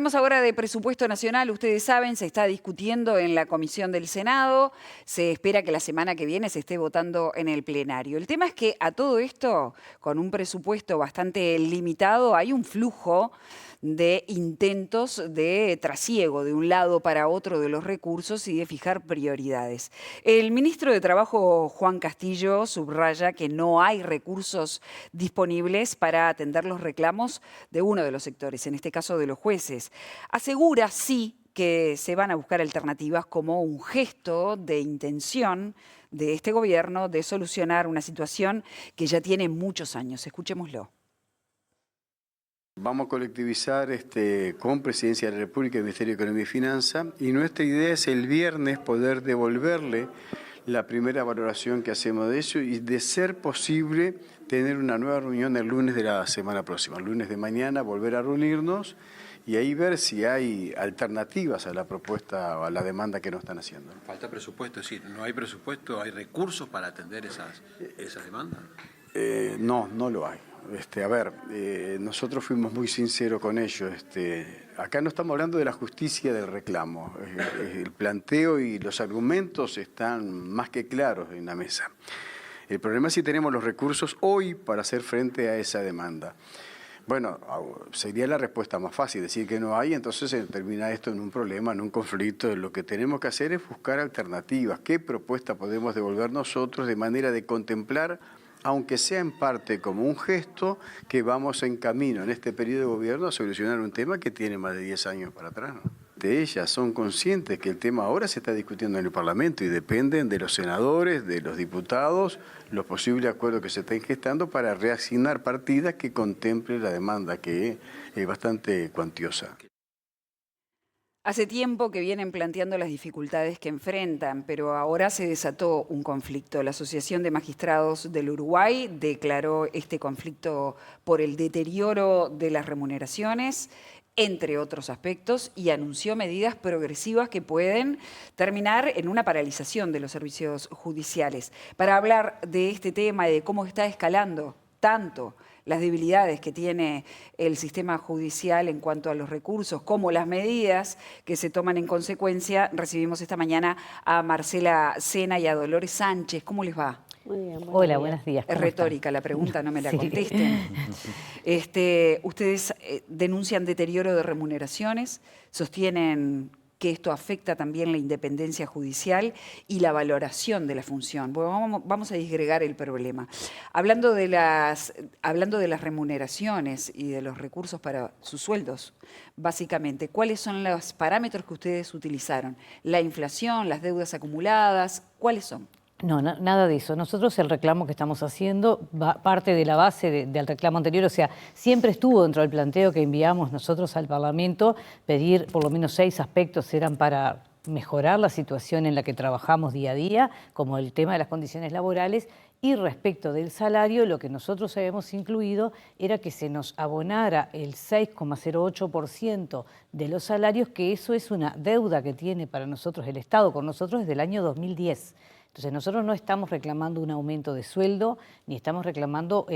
Hablamos ahora de presupuesto nacional. Ustedes saben, se está discutiendo en la comisión del Senado. Se espera que la semana que viene se esté votando en el plenario. El tema es que a todo esto, con un presupuesto bastante limitado, hay un flujo de intentos de trasiego de un lado para otro de los recursos y de fijar prioridades. El ministro de Trabajo, Juan Castillo, subraya que no hay recursos disponibles para atender los reclamos de uno de los sectores, en este caso de los jueces. Asegura, sí, que se van a buscar alternativas como un gesto de intención de este gobierno de solucionar una situación que ya tiene muchos años. Escuchémoslo. Vamos a colectivizar con Presidencia de la República y Ministerio de Economía y Finanzas, y nuestra idea es el viernes poder devolverle la primera valoración que hacemos de eso y, de ser posible, tener una nueva reunión el lunes de la semana próxima, el lunes de mañana, volver a reunirnos y ahí ver si hay alternativas a la propuesta o a la demanda que nos están haciendo. Falta presupuesto, es decir, no hay presupuesto, ¿hay recursos para atender esas demandas? No lo hay. Nosotros fuimos muy sinceros con ellos. Acá no estamos hablando de la justicia del reclamo. El planteo y los argumentos están más que claros en la mesa. El problema es si tenemos los recursos hoy para hacer frente a esa demanda. Bueno, sería la respuesta más fácil, decir que no hay, entonces se termina esto en un problema, en un conflicto. Lo que tenemos que hacer es buscar alternativas. ¿Qué propuesta podemos devolver nosotros de manera de contemplar, aunque sea en parte como un gesto, que vamos en camino en este periodo de gobierno a solucionar un tema que tiene más de 10 años para atrás, ¿no? De ellas son conscientes que el tema ahora se está discutiendo en el Parlamento y dependen de los senadores, de los diputados, los posibles acuerdos que se estén gestando para reasignar partidas que contemplen la demanda, que es bastante cuantiosa. Hace tiempo que vienen planteando las dificultades que enfrentan, pero ahora se desató un conflicto. La Asociación de Magistrados del Uruguay declaró este conflicto por el deterioro de las remuneraciones, entre otros aspectos, y anunció medidas progresivas que pueden terminar en una paralización de los servicios judiciales. Para hablar de este tema y de cómo está escalando tanto las debilidades que tiene el sistema judicial en cuanto a los recursos, como las medidas que se toman en consecuencia, recibimos esta mañana a Marcela Sena y a Dolores Sánchez. ¿Cómo les va? Muy bien, Hola, buenos días. Es retórica la pregunta, no me la Sí. contesten. Ustedes denuncian deterioro de remuneraciones, sostienen que esto afecta también la independencia judicial y la valoración de la función. Bueno, vamos a disgregar el problema. Hablando de las remuneraciones y de los recursos para sus sueldos, básicamente, ¿cuáles son los parámetros que ustedes utilizaron? ¿La inflación, las deudas acumuladas? ¿Cuáles son? No, nada de eso. Nosotros el reclamo que estamos haciendo parte de la base del reclamo anterior, o sea, siempre estuvo dentro del planteo que enviamos nosotros al Parlamento, pedir por lo menos 6 aspectos eran para mejorar la situación en la que trabajamos día a día, como el tema de las condiciones laborales, y respecto del salario, lo que nosotros habíamos incluido era que se nos abonara el 6,08% de los salarios, que eso es una deuda que tiene para nosotros el Estado, con nosotros desde el año 2010. Entonces nosotros no estamos reclamando un aumento de sueldo, ni estamos reclamando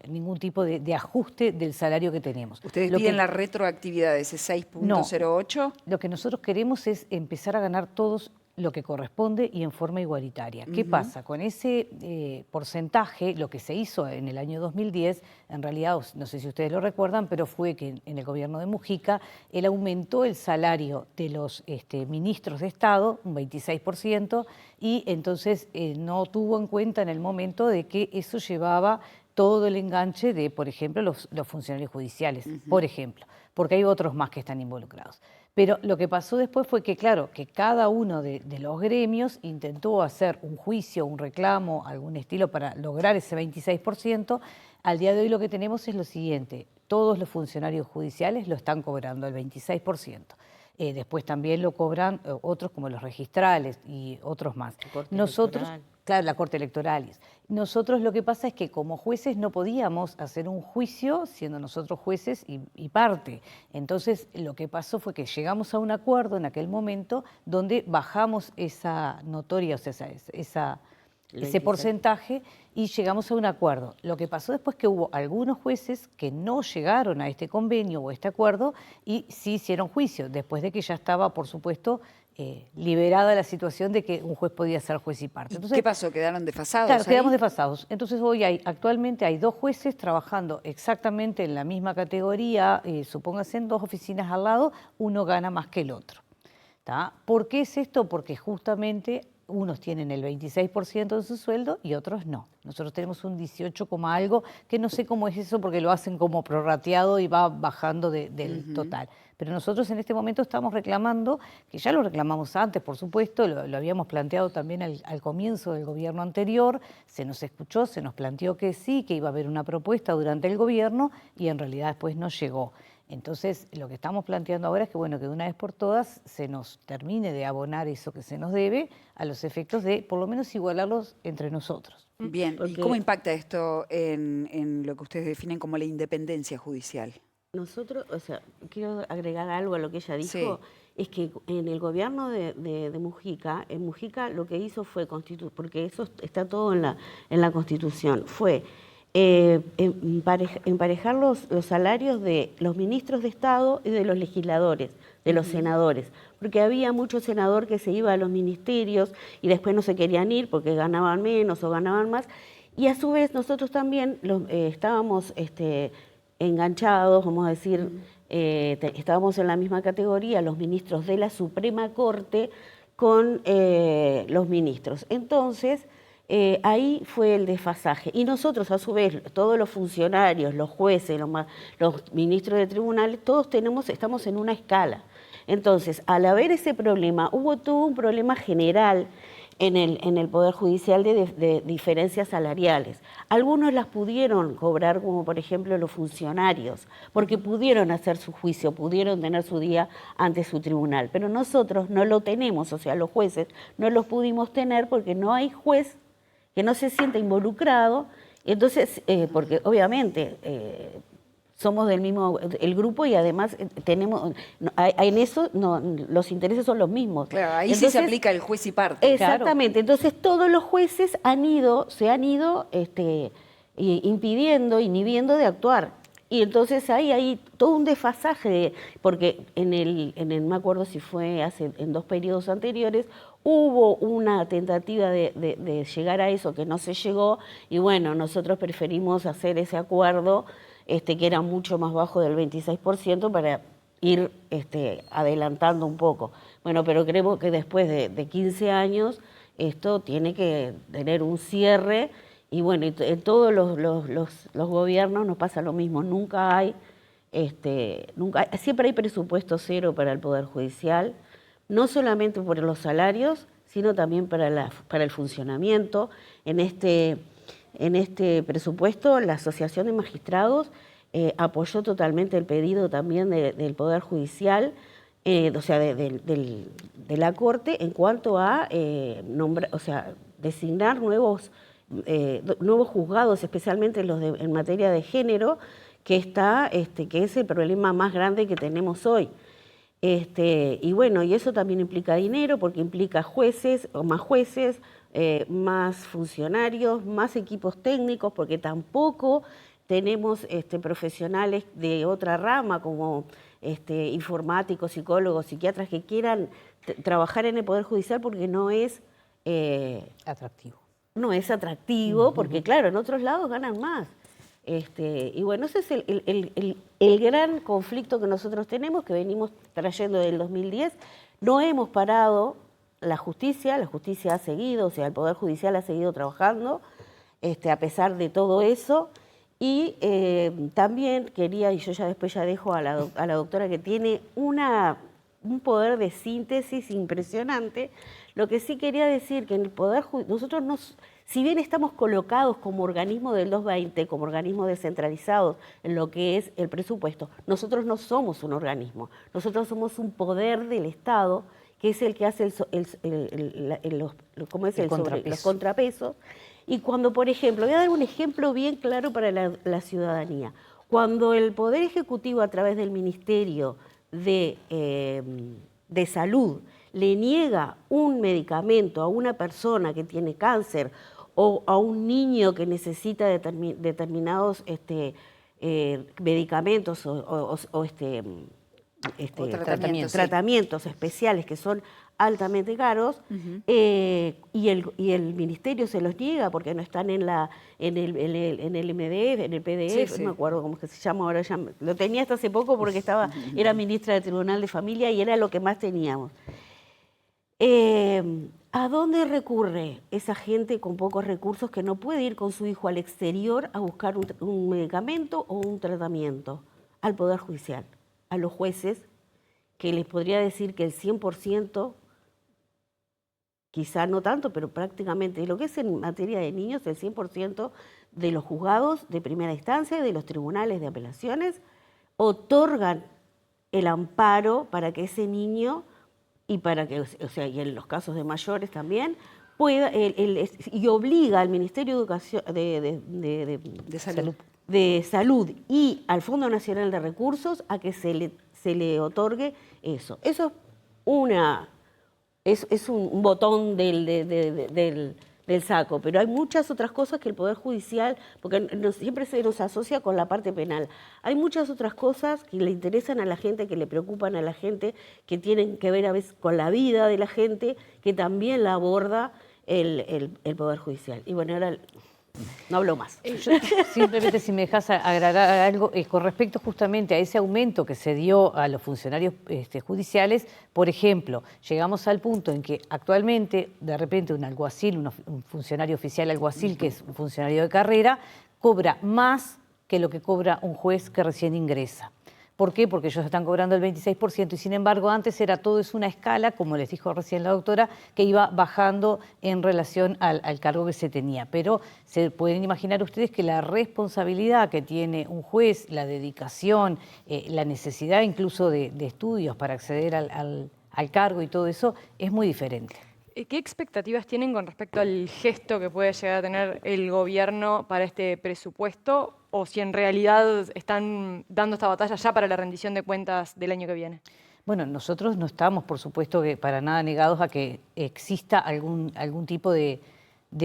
ningún tipo de ajuste del salario que tenemos. ¿Ustedes piden la retroactividad de ese 6,08? No, lo que nosotros queremos es empezar a ganar todos lo que corresponde y en forma igualitaria. ¿Qué pasa? Con ese porcentaje, lo que se hizo en el año 2010, en realidad, no sé si ustedes lo recuerdan, pero fue que en el gobierno de Mujica, él aumentó el salario de los ministros de Estado, un 26%, y entonces no tuvo en cuenta en el momento de que eso llevaba todo el enganche de, por ejemplo, los funcionarios judiciales, por ejemplo, porque hay otros más que están involucrados. Pero lo que pasó después fue que, claro, que cada uno de los gremios intentó hacer un juicio, un reclamo, algún estilo para lograr ese 26%. Al día de hoy lo que tenemos es lo siguiente: todos los funcionarios judiciales lo están cobrando el 26%. Después también lo cobran otros como los registrales y otros más. Nosotros, claro, la Corte Electoral. Nosotros lo que pasa es que como jueces no podíamos hacer un juicio siendo nosotros jueces y parte. Entonces lo que pasó fue que llegamos a un acuerdo en aquel momento donde bajamos esa notoria, o sea, ese porcentaje y llegamos a un acuerdo. Lo que pasó después que hubo algunos jueces que no llegaron a este convenio o este acuerdo y sí hicieron juicio, después de que ya estaba, por supuesto, liberada la situación de que un juez podía ser juez y parte. Entonces, ¿qué pasó? ¿Quedaron desfasados? Claro, ahí? quedamos desfasados. Entonces hoy actualmente hay 2 jueces trabajando exactamente en la misma categoría, supóngase en 2 oficinas al lado, uno gana más que el otro. ¿Tá? ¿Por qué es esto? Porque justamente unos tienen el 26% de su sueldo y otros no. Nosotros tenemos un 18, algo, que no sé cómo es eso porque lo hacen como prorrateado y va bajando del total. Pero nosotros en este momento estamos reclamando, que ya lo reclamamos antes, por supuesto, lo habíamos planteado también al comienzo del gobierno anterior, se nos escuchó, se nos planteó que sí, que iba a haber una propuesta durante el gobierno y en realidad después no llegó. Entonces, lo que estamos planteando ahora es que, bueno, que de una vez por todas se nos termine de abonar eso que se nos debe a los efectos de, por lo menos, igualarlos entre nosotros. Bien, ¿y cómo impacta esto en lo que ustedes definen como la independencia judicial? Nosotros, o sea, quiero agregar algo a lo que ella dijo, Sí. es que en el gobierno de Mujica, en Mujica lo que hizo fue, porque eso está todo en la Constitución, fue emparejar los salarios de los ministros de Estado y de los legisladores, de los senadores, porque había mucho senador que se iba a los ministerios y después no se querían ir porque ganaban menos o ganaban más, y a su vez nosotros también estábamos enganchados, vamos a decir, estábamos en la misma categoría, los ministros de la Suprema Corte con los ministros. Entonces, ahí fue el desfasaje. Y nosotros, a su vez, todos los funcionarios, los jueces, los ministros de tribunales, todos estamos en una escala. Entonces, al haber ese problema, hubo todo un problema general en el Poder Judicial de diferencias salariales. Algunos las pudieron cobrar, como por ejemplo los funcionarios, porque pudieron hacer su juicio, pudieron tener su día ante su tribunal, pero nosotros no lo tenemos, o sea, los jueces no los pudimos tener porque no hay juez que no se sienta involucrado, entonces, porque obviamente somos del mismo el grupo y además tenemos, en eso los intereses son los mismos. Claro, ahí entonces, sí se aplica el juez y parte. Exactamente, Claro. Entonces todos los jueces se han ido impidiendo, inhibiendo de actuar. Y entonces ahí hay todo un desfasaje, porque me acuerdo si fue en 2 periodos anteriores, hubo una tentativa de llegar a eso que no se llegó, y bueno, nosotros preferimos hacer ese acuerdo que era mucho más bajo del 26% para ir adelantando un poco. Bueno, pero creo que después de 15 años esto tiene que tener un cierre. Y bueno, en todos los gobiernos nos pasa lo mismo, siempre hay presupuesto cero para el Poder Judicial, no solamente por los salarios, sino también para el funcionamiento. En este presupuesto, la Asociación de Magistrados apoyó totalmente el pedido también del Poder Judicial, o sea, de la Corte, en cuanto a designar nuevos juzgados, especialmente los en materia de género, que es el problema más grande que tenemos hoy. Y bueno, y eso también implica dinero, porque implica más funcionarios, más equipos técnicos, porque tampoco tenemos profesionales de otra rama como informáticos, psicólogos, psiquiatras que quieran trabajar en el Poder Judicial, porque no es atractivo. No es atractivo, porque claro, en otros lados ganan más. Y bueno, ese es el gran conflicto que nosotros tenemos, que venimos trayendo del 2010. No hemos parado la justicia ha seguido, o sea, el Poder Judicial ha seguido trabajando, a pesar de todo eso. Y también quería, y yo ya después dejo a la doctora, que tiene un poder de síntesis impresionante. Lo que sí quería decir que en el Poder Judicial, nosotros si bien estamos colocados como organismo del 220, como organismo descentralizado en lo que es el presupuesto, nosotros no somos un organismo, nosotros somos un poder del Estado que es el que hace los contrapesos. Y cuando, por ejemplo, voy a dar un ejemplo bien claro para la ciudadanía, cuando el Poder Ejecutivo a través del Ministerio de Salud le niega un medicamento a una persona que tiene cáncer o a un niño que necesita determinados medicamentos o tratamientos especiales que son altamente caros, y el ministerio se los niega porque no están en el MDF, en el PDF, no me acuerdo cómo es que se llama ahora, ya lo tenía hasta hace poco porque era ministra del Tribunal de Familia y era lo que más teníamos. ¿A dónde recurre esa gente con pocos recursos que no puede ir con su hijo al exterior a buscar un medicamento o un tratamiento? Al Poder Judicial, a los jueces, que les podría decir que el 100%, quizá no tanto, pero prácticamente lo que es en materia de niños, el 100% de los juzgados de primera instancia y de los tribunales de apelaciones otorgan el amparo para que ese niño, y para que, o sea, y en los casos de mayores también, pueda, y obliga al Ministerio de Educación de Salud y al Fondo Nacional de Recursos a que se le otorgue eso. Eso es un botón del saco, pero hay muchas otras cosas que el Poder Judicial, porque siempre se nos asocia con la parte penal, hay muchas otras cosas que le interesan a la gente, que le preocupan a la gente, que tienen que ver a veces con la vida de la gente, que también la aborda el Poder Judicial. Y bueno, ahora no hablo más. Yo, simplemente, si me dejas agregar algo, con respecto justamente a ese aumento que se dio a los funcionarios judiciales, por ejemplo, llegamos al punto en que actualmente, de repente, un alguacil, un funcionario oficial alguacil, que es un funcionario de carrera, cobra más que lo que cobra un juez que recién ingresa. ¿Por qué? Porque ellos están cobrando el 26% y sin embargo antes era todo es una escala, como les dijo recién la doctora, que iba bajando en relación al cargo que se tenía. Pero se pueden imaginar ustedes que la responsabilidad que tiene un juez, la dedicación, la necesidad incluso de estudios para acceder al cargo y todo eso es muy diferente. ¿Qué expectativas tienen con respecto al gesto que puede llegar a tener el gobierno para este presupuesto? ¿O si en realidad están dando esta batalla ya para la rendición de cuentas del año que viene? Bueno, nosotros no estamos, por supuesto, que para nada negados a que exista algún tipo de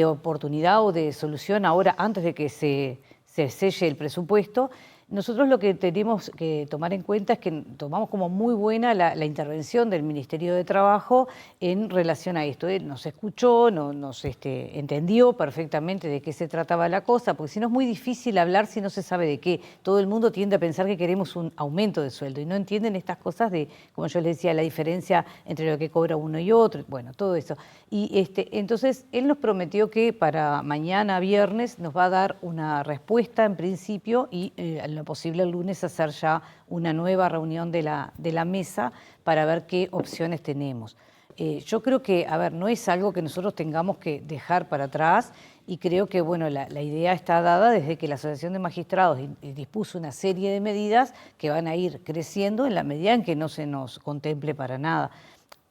oportunidad o de solución ahora, antes de que se selle el presupuesto. Nosotros lo que tenemos que tomar en cuenta es que tomamos como muy buena la intervención del Ministerio de Trabajo en relación a esto. Él nos escuchó, nos entendió perfectamente de qué se trataba la cosa, porque si no es muy difícil hablar si no se sabe de qué. Todo el mundo tiende a pensar que queremos un aumento de sueldo y no entienden estas cosas de, como yo les decía, la diferencia entre lo que cobra uno y otro, bueno, todo eso. Y entonces él nos prometió que para mañana viernes nos va a dar una respuesta en principio y lo posible el lunes hacer ya una nueva reunión de la mesa para ver qué opciones tenemos. Yo creo que, a ver, no es algo que nosotros tengamos que dejar para atrás y creo que, bueno, la idea está dada desde que la Asociación de Magistrados dispuso una serie de medidas que van a ir creciendo en la medida en que no se nos contemple para nada.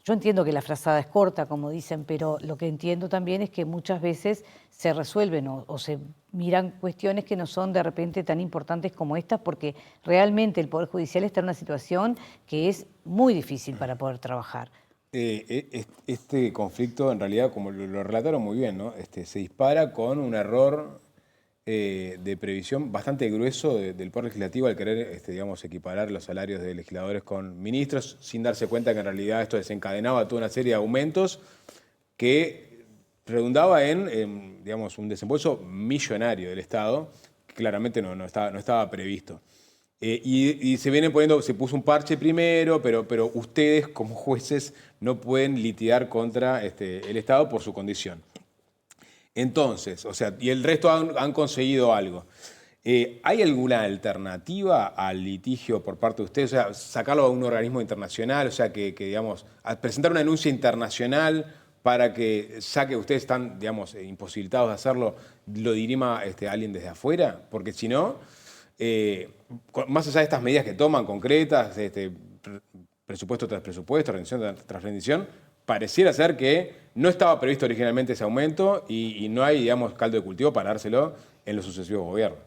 Yo entiendo que la frazada es corta, como dicen, pero lo que entiendo también es que muchas veces se resuelven o se miran cuestiones que no son de repente tan importantes como estas, porque realmente el Poder Judicial está en una situación que es muy difícil para poder trabajar. Este conflicto, en realidad, como lo relataron muy bien, ¿no? Se dispara con un error de previsión bastante grueso del Poder Legislativo al querer digamos, equiparar los salarios de legisladores con ministros sin darse cuenta que en realidad esto desencadenaba toda una serie de aumentos que redundaba en digamos, un desembolso millonario del Estado que claramente no estaba previsto. Y se vienen poniendo, se puso un parche primero, pero ustedes como jueces no pueden litigar contra el Estado por su condición. Entonces, o sea, y el resto han conseguido algo. ¿Hay alguna alternativa al litigio por parte de ustedes? O sea, sacarlo a un organismo internacional, o sea, que digamos, presentar una denuncia internacional para que, ya que ustedes están, digamos, imposibilitados de hacerlo, lo dirima alguien desde afuera? Porque si no, más allá de estas medidas que toman concretas, presupuesto tras presupuesto, rendición tras rendición, pareciera ser que no estaba previsto originalmente ese aumento y no hay, digamos, caldo de cultivo para dárselo en los sucesivos gobiernos.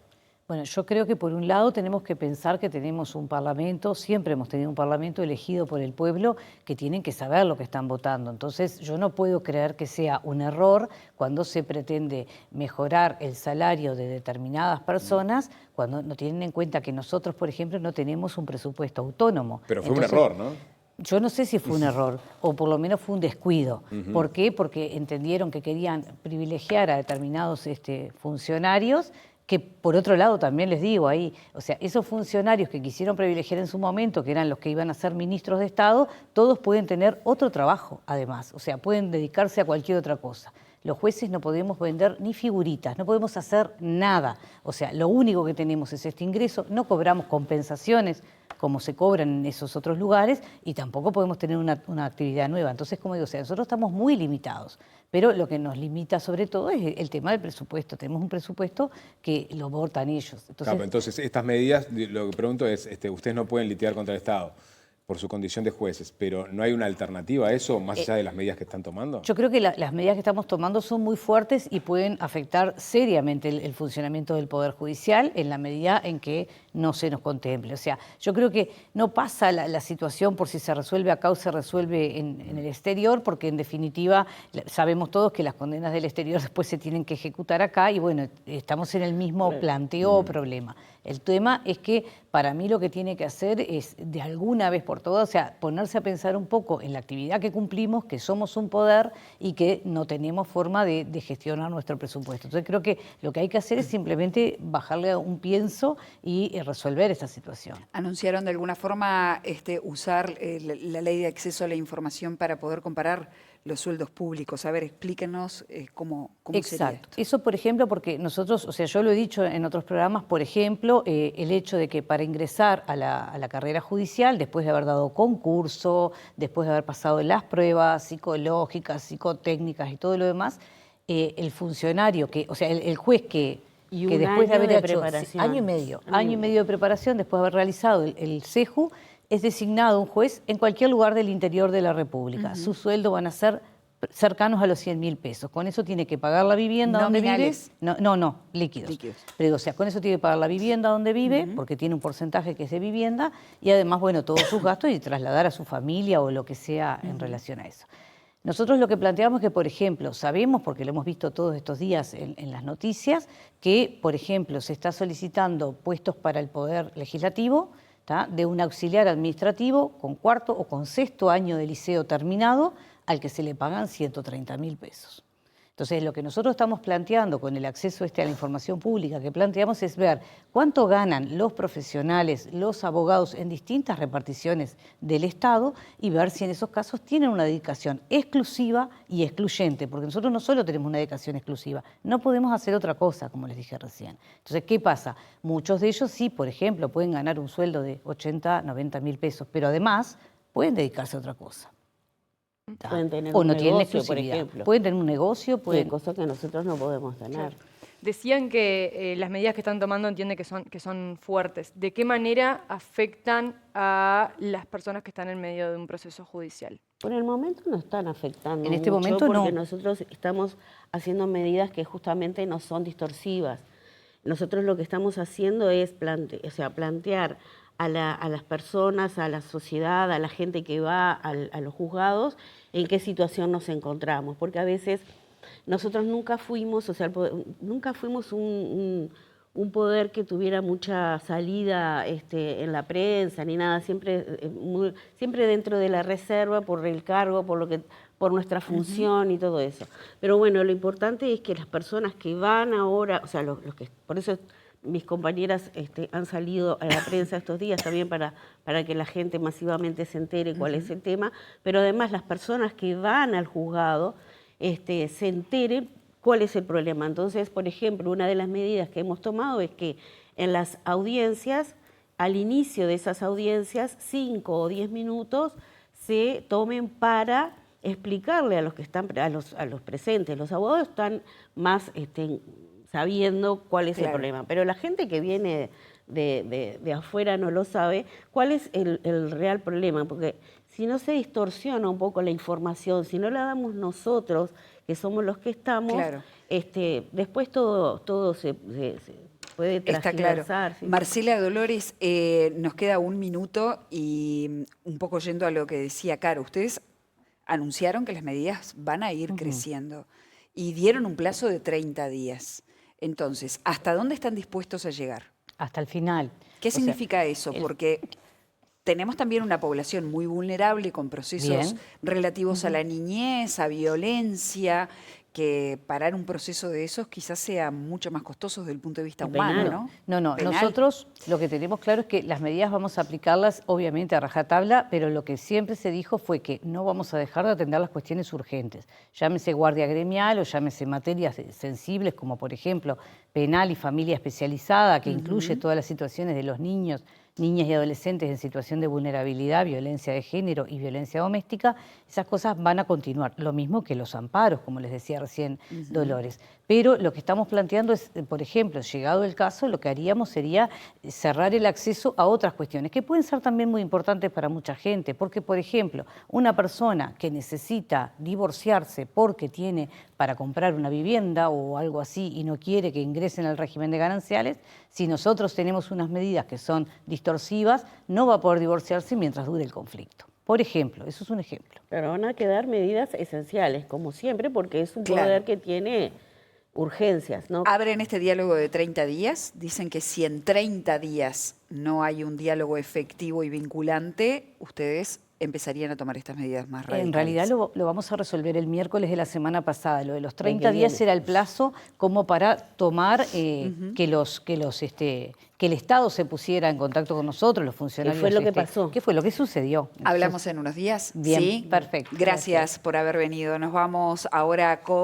Bueno, yo creo que por un lado tenemos que pensar que tenemos un parlamento, siempre hemos tenido un parlamento elegido por el pueblo, que tienen que saber lo que están votando. Entonces yo no puedo creer que sea un error cuando se pretende mejorar el salario de determinadas personas, cuando no tienen en cuenta que nosotros, por ejemplo, no tenemos un presupuesto autónomo. Pero fue Entonces, un error, ¿no? yo no sé si fue un error o por lo menos fue un descuido. ¿Por qué? Porque entendieron que querían privilegiar a determinados funcionarios, que por otro lado también les digo ahí, o sea, esos funcionarios que quisieron privilegiar en su momento, que eran los que iban a ser ministros de Estado, todos pueden tener otro trabajo además, o sea, pueden dedicarse a cualquier otra cosa. Los jueces no podemos vender ni figuritas, no podemos hacer nada. O sea, lo único que tenemos es este ingreso, no cobramos compensaciones como se cobran en esos otros lugares y tampoco podemos tener una actividad nueva. Entonces, como digo, o sea, nosotros estamos muy limitados, pero lo que nos limita sobre todo es el tema del presupuesto. Tenemos un presupuesto que lo votan ellos. Claro, entonces estas medidas, lo que pregunto es, ustedes no pueden litigar contra el Estado por su condición de jueces, pero ¿no hay una alternativa a eso, más allá de las medidas que están tomando? Yo creo que las medidas que estamos tomando son muy fuertes y pueden afectar seriamente el funcionamiento del Poder Judicial en la medida en que no se nos contemple. O sea, yo creo que no pasa la situación por si se resuelve acá o se resuelve en el exterior, porque en definitiva sabemos todos que las condenas del exterior después se tienen que ejecutar acá y bueno, estamos en el mismo planteo o problema. El tema es que para mí lo que tiene que hacer es de alguna vez por todas, o sea, ponerse a pensar un poco en la actividad que cumplimos, que somos un poder y que no tenemos forma de gestionar nuestro presupuesto. Entonces creo que lo que hay que hacer es simplemente bajarle un pienso y resolver esta situación. ¿Anunciaron de alguna forma usar la ley de acceso a la información para poder comparar los sueldos públicos? A ver, explíquenos cómo sería Exacto. esto. Eso, por ejemplo, porque nosotros, o sea, yo lo he dicho en otros programas, por ejemplo, el hecho de que para ingresar a la carrera judicial, después de haber dado concurso, después de haber pasado las pruebas psicológicas, psicotécnicas y todo lo demás, el funcionario, o sea, el juez que después de haber hecho año y medio de preparación, después de haber realizado el CEJU, es designado un juez en cualquier lugar del interior de la República. Su sueldo van a ser cercanos a los 100.000 pesos. Con eso tiene que pagar la vivienda donde vive. No, líquidos. Pero, o sea, con eso tiene que pagar la vivienda donde vive, porque tiene un porcentaje que es de vivienda, y además, bueno, todos sus gastos y trasladar a su familia o lo que sea en relación a eso. Nosotros lo que planteamos es que, por ejemplo, sabemos, porque lo hemos visto todos estos días en las noticias, que, por ejemplo, se está solicitando puestos para el Poder Legislativo, de un auxiliar administrativo con cuarto o con sexto año de liceo terminado, al que se le pagan 130.000 pesos. Entonces, lo que nosotros estamos planteando con el acceso a la información pública que planteamos es ver cuánto ganan los profesionales, los abogados en distintas reparticiones del Estado y ver si en esos casos tienen una dedicación exclusiva y excluyente, porque nosotros no solo tenemos una dedicación exclusiva, no podemos hacer otra cosa, como les dije recién. Entonces, ¿qué pasa? Muchos de ellos sí, por ejemplo, pueden ganar un sueldo de 80, 90.000 pesos, pero además pueden dedicarse a otra cosa. Pueden tener o un no tienen negocio, por exclusividad. ejemplo. Pueden tener un negocio, pueden... Cosas que nosotros no podemos tener. Decían que las medidas que están tomando entiende que son fuertes. ¿De qué manera afectan a las personas que están en medio de un proceso judicial? Por el momento no están afectando En este mucho momento no. porque nosotros estamos haciendo medidas que justamente no son distorsivas. Nosotros lo que estamos haciendo es plantear a las personas, a la sociedad, a la gente que va a los juzgados, en qué situación nos encontramos. Porque a veces nosotros nunca fuimos, nunca fuimos un poder que tuviera mucha salida en la prensa ni nada, siempre dentro de la reserva, por el cargo, por nuestra función y todo eso. Pero bueno, lo importante es que las personas que van ahora, o sea, por eso mis compañeras han salido a la prensa estos días también para que la gente masivamente se entere cuál es el tema, pero además las personas que van al juzgado se enteren cuál es el problema. Entonces, por ejemplo, una de las medidas que hemos tomado es que en las audiencias, al inicio de esas audiencias, 5 o 10 minutos se tomen para explicarle a los que están, a los presentes. Los abogados están más sabiendo cuál es el problema, pero la gente que viene de afuera no lo sabe cuál es el real problema, porque si no se distorsiona un poco la información, si no la damos nosotros, que somos los que estamos, después todo se puede Está claro. transversar. Sí. Marcela Dolores, nos queda un minuto y un poco yendo a lo que decía Caro, ustedes anunciaron que las medidas van a ir creciendo y dieron un plazo de 30 días. Entonces, ¿hasta dónde están dispuestos a llegar? Hasta el final. ¿Qué O sea, significa eso? Porque tenemos también una población muy vulnerable con procesos Bien. relativos a la niñez, a violencia, que parar un proceso de esos quizás sea mucho más costoso desde el punto de vista Y humano, penal. ¿no? No, Penal. nosotros lo que tenemos claro es que las medidas vamos a aplicarlas obviamente a rajatabla, pero lo que siempre se dijo fue que no vamos a dejar de atender las cuestiones urgentes, llámese guardia gremial o llámese materias sensibles como por ejemplo penal y familia especializada, que incluye todas las situaciones de los niños, niñas y adolescentes en situación de vulnerabilidad, violencia de género y violencia doméstica. Esas cosas van a continuar, lo mismo que los amparos, como les decía recién Dolores. Pero lo que estamos planteando es, por ejemplo, llegado el caso, lo que haríamos sería cerrar el acceso a otras cuestiones, que pueden ser también muy importantes para mucha gente, porque, por ejemplo, una persona que necesita divorciarse porque tiene para comprar una vivienda o algo así y no quiere que ingresen al régimen de gananciales, si nosotros tenemos unas medidas que son distorsivas, no va a poder divorciarse mientras dure el conflicto. Por ejemplo, eso es un ejemplo. Pero van a quedar medidas esenciales, como siempre, porque es un Claro. poder que tiene urgencias, ¿no? Abren este diálogo de 30 días, dicen que si en 30 días no hay un diálogo efectivo y vinculante, ustedes empezarían a tomar estas medidas más radicales. En realidad lo vamos a resolver el miércoles de la semana pasada. Lo de los 30 que días viene. era el plazo como para tomar que el Estado se pusiera en contacto con nosotros, los funcionarios. fue lo que pasó. ¿Qué fue lo que sucedió? Hablamos en unos días. Bien, ¿Sí? perfecto. Gracias por haber venido. Nos vamos ahora con